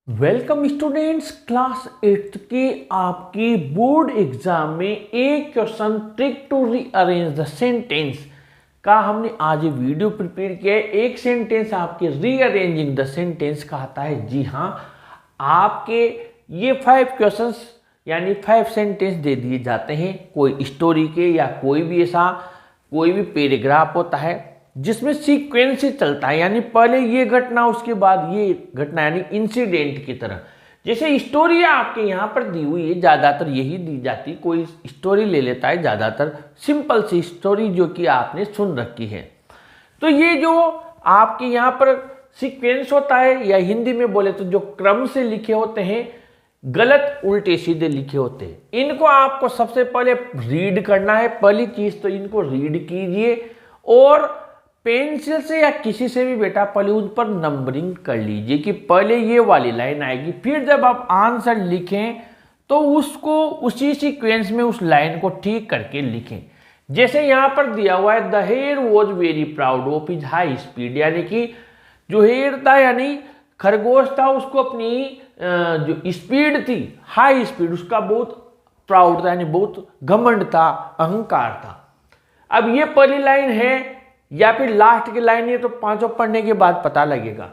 Welcome students, class 8 के आपकी board exam में एक question trick to rearrange the sentence का हमने आज वीडियो प्रिपेयर किया है। एक सेंटेंस आपके रीअरेंजिंग द सेंटेंस का आता है। जी हाँ, आपके ये 5 क्वेश्चंस यानी 5 सेंटेंस दे दिए जाते हैं कोई स्टोरी के या कोई भी पैराग्राफ होता है जिसमें सीक्वेंस से चलता है, यानी पहले ये घटना उसके बाद ये घटना, यानी इंसिडेंट की तरह। जैसे स्टोरी आपके यहाँ पर दी हुई है, ज़्यादातर यही दी जाती, कोई स्टोरी ले लेता है, ज़्यादातर सिंपल सी स्टोरी जो कि आपने सुन रखी है। तो ये जो आपके यहाँ पर सीक्वेंस होता है, या हिंदी में बोले तो जो क्रम से लिखे होते हैं, गलत उल्टे सीधे लिखे होते हैं, इनको आपको सबसे पहले रीड करना है। पहली चीज तो इनको रीड कीजिए और पेंसिल से या किसी से भी बेटा पहले उन पर नंबरिंग कर लीजिए कि पहले ये वाली लाइन आएगी, फिर जब आप आंसर लिखें तो उसको उसी सीक्वेंस में उस लाइन को ठीक करके लिखें। जैसे यहाँ पर दिया हुआ है, the hare was very proud of his high speed, यानी कि जो हेयर था यानी खरगोश था, उसको अपनी जो स्पीड थी, हाई स्पीड, उसका बहुत प्राउड था, यानी बहुत घमंड था, अहंकार था। अब ये पहली लाइन है या फिर लास्ट की लाइन है, तो पांचों पढ़ने के बाद पता लगेगा।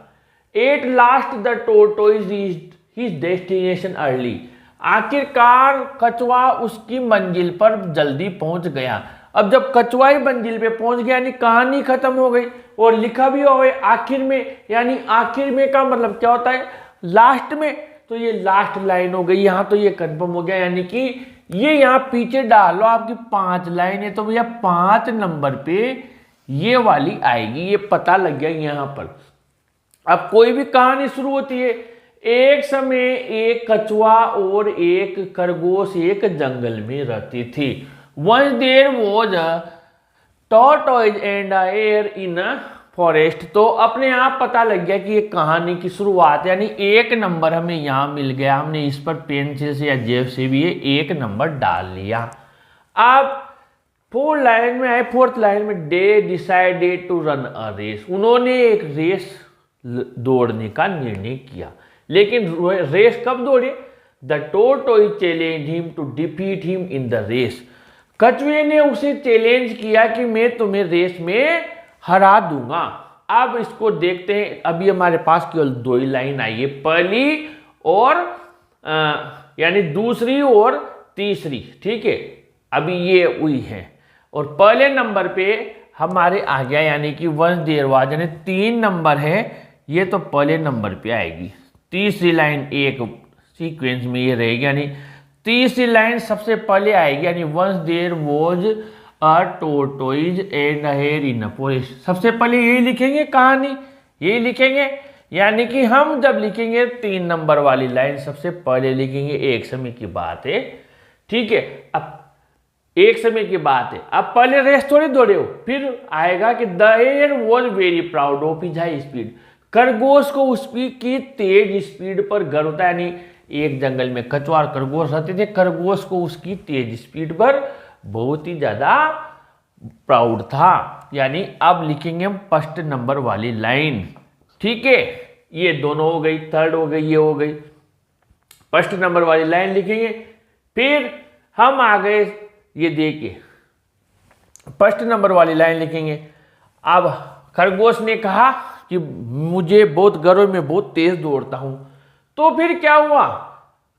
At last the tortoise reached his destination early, आखिरकार कछुआ उसकी मंजिल पर जल्दी पहुंच गया। अब जब कछुआ ही मंजिल पे पहुंच गया यानी कहानी खत्म हो गई, और लिखा भी हो गया आखिर में, यानी आखिर में का मतलब क्या होता है, लास्ट में। तो ये लास्ट लाइन हो गई, यहाँ तो ये कंफर्म हो गया, यानी कि ये यहाँ पीछे डालो आपकी 5 लाइन है, तो भैया 5 नंबर पे ये वाली आएगी, ये पता लग गया यहाँ पर। अब कोई भी कहानी शुरू होती है, एक समय एक कछुआ और एक खरगोश एक जंगल में रहती थी। Once there was a tortoise and a hare in a forest. तो अपने आप पता लग गया कि ये कहानी की शुरुआत, यानी 1 नंबर हमें यहाँ मिल गया। हमने इस पर पेंसिल से या जेब से भी ये 1 नंबर डाल लिया। अब 4 लाइन में आए, 4th लाइन में, they decided to run a race, उन्होंने एक रेस दौड़ने का निर्णय किया। लेकिन रेस कब दौड़े, the tortoise challenge him to defeat him in the race, कछुए ने उसे चैलेंज किया कि मैं तुम्हें रेस में हरा दूंगा। अब इसको देखते हैं, अभी हमारे पास केवल 2 ही लाइन आई है, पहली और यानी दूसरी और तीसरी, ठीक है, अभी ये हुई है। और पहले नंबर पे हमारे आ गया, यानी कि वंस देयर वाज, यानी 3 नंबर है, ये तो पहले नंबर पे आएगी। तीसरी लाइन एक सीक्वेंस में ये रहेगी, यानी तीसरी लाइन सबसे पहले आएगी, यानी once there was a tortoise and a hare in a forest. सबसे पहले यही लिखेंगे, कहानी यही लिखेंगे, यानी कि हम जब लिखेंगे 3 नंबर वाली लाइन सबसे पहले लिखेंगे। एक समय की बात है, ठीक है। अब एक समय की बात है, अब पहले रेस थोड़ी दौड़े हो, फिर आएगा कि the hare was very proud of his high speed, खरगोश को उसकी तेज स्पीड पर गर्व था, यानी एक जंगल में कछुआ और खरगोश रहते थे, खरगोश को उसकी तेज स्पीड पर बहुत ही ज्यादा प्राउड था। यानी अब लिखेंगे हम फर्स्ट नंबर वाली लाइन, ठीक है। ये दोनों हो गई, थर्ड हो गई, ये हो गई, फर्स्ट नंबर वाली लाइन लिखेंगे। फिर हम आ गए, ये देखिए फर्स्ट नंबर वाली लाइन लिखेंगे। अब खरगोश ने कहा कि मुझे बहुत गर्व, में बहुत तेज दौड़ता हूं। तो फिर क्या हुआ,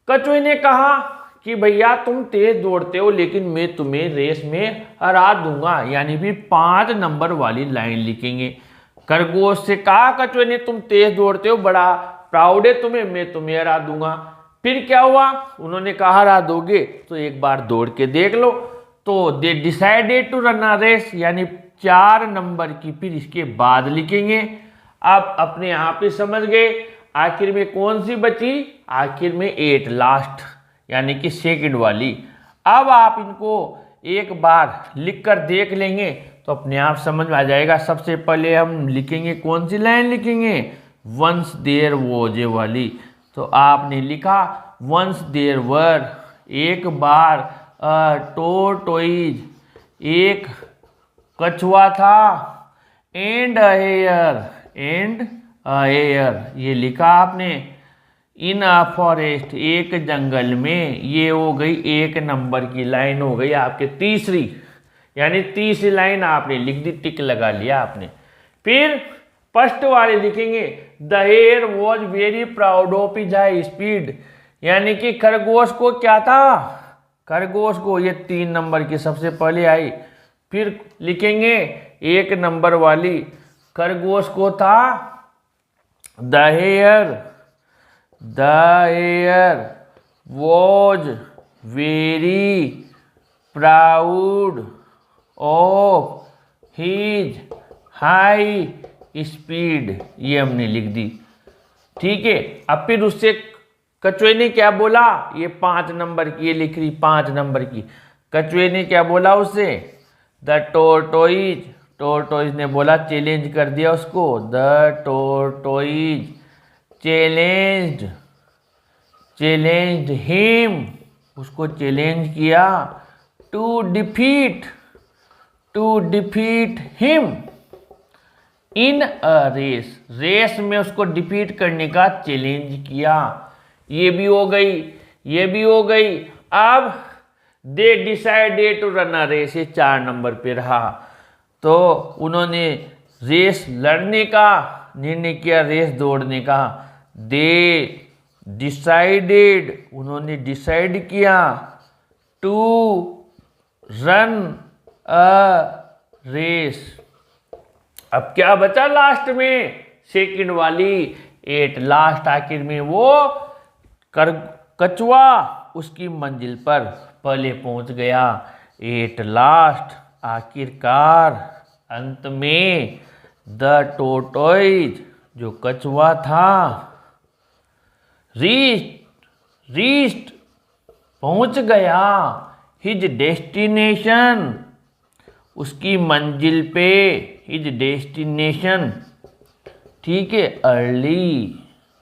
कछुए ने कहा कि भैया तुम तेज दौड़ते हो, लेकिन मैं तुम्हें रेस में हरा दूंगा, यानी फिर 5 नंबर वाली लाइन लिखेंगे। खरगोश से कहा कछुए ने, तुम तेज दौड़ते हो, बड़ा प्राउड है तुम्हें, मैं तुम्हें हरा दूंगा। फिर क्या हुआ, उन्होंने कहा हरा दोगे तो एक बार दौड़ के देख लो। तो they decided to run a race, यानी 4 नंबर की फिर इसके बाद लिखेंगे। अब अपने आप ही समझ गए आखिर में कौन सी बची, आखिर में 8 लास्ट, यानी कि सेकंड वाली। अब आप इनको एक बार लिख कर देख लेंगे तो अपने आप समझ में आ जाएगा। सबसे पहले हम लिखेंगे, कौन सी लाइन लिखेंगे, वंस देयर वॉज ए वाली। तो आपने लिखा वंस देयर वर, एक बार, अ टोरटोइज, एक कछुआ था, एंड अ हेयर, ये लिखा आपने। इन अ फॉरेस्ट, एक जंगल में। ये हो गई 1 नंबर की लाइन, हो गई आपके तीसरी, यानी तीसरी लाइन आपने लिख दी, टिक लगा लिया आपने। फिर फर्स्ट वाले लिखेंगे the hare was very proud of his high speed, यानी कि खरगोश को क्या था, खरगोश को, ये 3 नंबर की सबसे पहले आई। फिर लिखेंगे 1 नंबर वाली, खरगोश को था the hare was very proud of his high speed, ये हमने लिख दी। ठीक है, अब फिर उससे कछुए ने क्या बोला, ये 5 नंबर की, ये लिख रही 5 नंबर की। कछुए ने क्या बोला उससे, द टोरटोइज ने बोला, चैलेंज कर दिया उसको, द टोरटोइज चैलेंज्ड हिम, उसको चैलेंज किया, to defeat him in a race में उसको डिफीट करने का चैलेंज किया। ये भी हो गई। अब they decided to run a race, ये 4 नंबर पे रहा। तो उन्होंने रेस लड़ने का निर्णय किया, रेस दौड़ने का। दे डिसाइडेड, उन्होंने डिसाइड किया, टू रन अ रेस। अब क्या बचा लास्ट में, सेकंड वाली 8, लास्ट आखिर में वो कछुआ उसकी मंजिल पर पहले पहुंच गया। 8 लास्ट, आखिरकार अंत में द टोरटोइज, जो कछुआ था, रीच्ड पहुंच गया, हिज डेस्टिनेशन, उसकी मंजिल पे, हिज डेस्टिनेशन। ठीक है, अर्ली,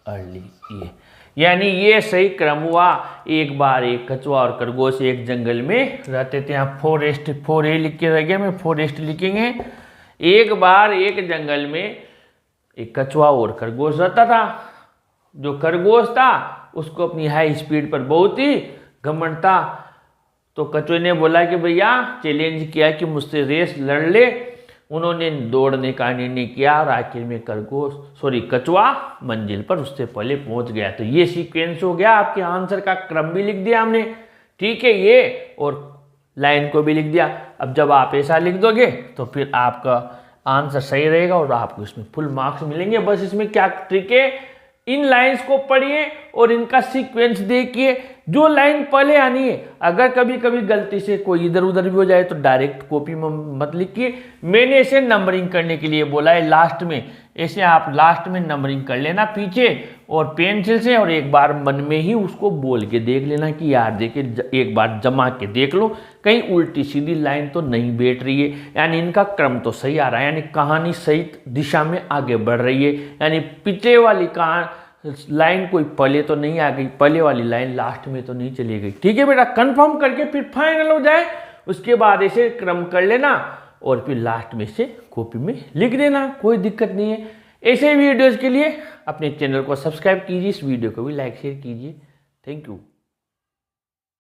ये यानी ये सही क्रम हुआ। एक बार एक कछुआ और खरगोश एक जंगल में रहते थे। यहाँ फॉरेस्ट, 4A लिख के रह गया, मैं फॉरेस्ट लिखेंगे। एक बार एक जंगल में एक कछुआ और खरगोश रहता था। जो खरगोश था उसको अपनी हाई स्पीड पर बहुत ही घमंड था। तो कछुए ने बोला कि भैया, चैलेंज किया कि मुझसे रेस लड़ ले। उन्होंने दौड़ने का निर्णय किया और आखिर में कछुआ मंजिल पर उससे पहले पहुंच गया। तो ये सीक्वेंस हो गया, आपके आंसर का क्रम भी लिख दिया हमने। ठीक है, ये और लाइन को भी लिख दिया। अब जब आप ऐसा लिख दोगे तो फिर आपका आंसर सही रहेगा और आपको इसमें फुल मार्क्स मिलेंगे। बस इसमें क्या ट्रिक है, इन लाइंस को पढ़िए और इनका सीक्वेंस देखिए। जो लाइन पहले आनी है, अगर कभी कभी गलती से कोई इधर उधर भी हो जाए तो डायरेक्ट कॉपी में मत लिखिए। मैंने इसे नंबरिंग करने के लिए बोला है लास्ट में, ऐसे आप लास्ट में नंबरिंग कर लेना पीछे और पेंसिल से, और एक बार मन में ही उसको बोल के देख लेना कि यार देखिए, एक बार जमा के देख लो कहीं उल्टी सीधी लाइन तो नहीं बैठ रही है, यानी इनका क्रम तो सही आ रहा है, यानी कहानी सही दिशा में आगे बढ़ रही है, यानी पीछे वाली लाइन कोई पहले तो नहीं आ गई, पहले वाली लाइन लास्ट में तो नहीं चली गई। ठीक है बेटा, कंफर्म करके फिर फाइनल हो जाए, उसके बाद ऐसे क्रम कर लेना और फिर लास्ट में से कॉपी में लिख देना, कोई दिक्कत नहीं है। ऐसे वीडियोज़ के लिए अपने चैनल को सब्सक्राइब कीजिए, इस वीडियो को भी लाइक शेयर कीजिए। Thank you.